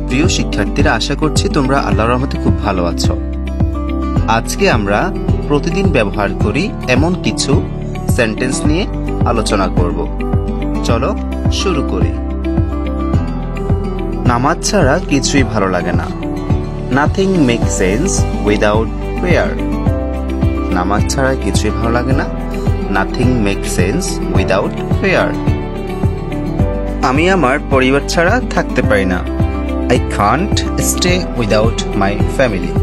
প্রিয় শিক্ষার্থীরা, আশা করছি তোমরা আল্লাহর রহমতে খুব ভালো আছো। আজকে আমরা প্রতিদিন ব্যবহার করি এমন কিছু সেন্টেন্স নিয়ে আলোচনা করব। চলো শুরু করি। নামাজ ছাড়া কিছুই ভালো লাগে না। Nothing make sense without prayer. নামাজ ছাড়া কিছুই ভালো লাগে না। Nothing make sense without prayer. আমি আমার পরিবার ছাড়া থাকতে পারি না। I can't stay without my family.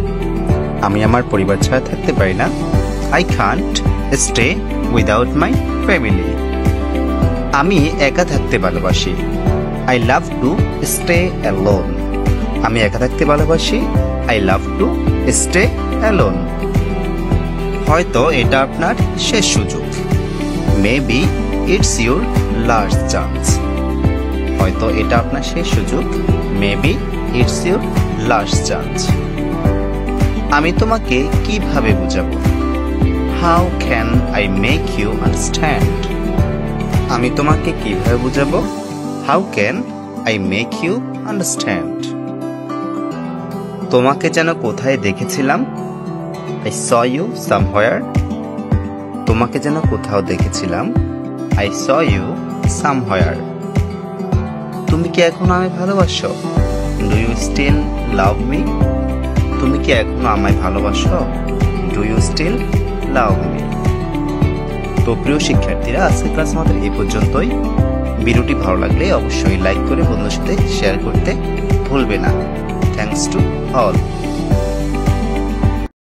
আমি আমার পরিবার ছাড়া থাকতে পারি না। I can't stay without my family. আমি একা থাকতে ভালোবাসি। I love to stay alone. আমি একা থাকতে ভালোবাসি। I love to stay alone. হয়তো এটা আপনার শেষ সুযোগ। Maybe it's your last chance. হয়তো এটা আপনার শেষ সুযোগ। Maybe it's your last chance. আমি তোমাকে কিভাবে বুঝাবো? How can I make you understand? আমি তোমাকে কিভাবে বুঝাবো? How can I make you understand? তোমাকে যেন কোথায় দেখেছিলাম। I saw you somewhere. তোমাকে যেন কোথাও দেখেছিলাম। I saw you somewhere. তুমি কি এখনো আমায় ভালোবাসো? Do you still love me? তুমি কি এখনো আমায় ভালোবাসো? Do you still love me? তো প্রিয় শিক্ষার্থীরা, আজকের ক্লাস আমাদের এই পর্যন্তই। ভিডিওটি ভালো লাগলে অবশ্যই লাইক করে বন্ধুদের সাথে শেয়ার করতে ভুলবে না। Thanks to all.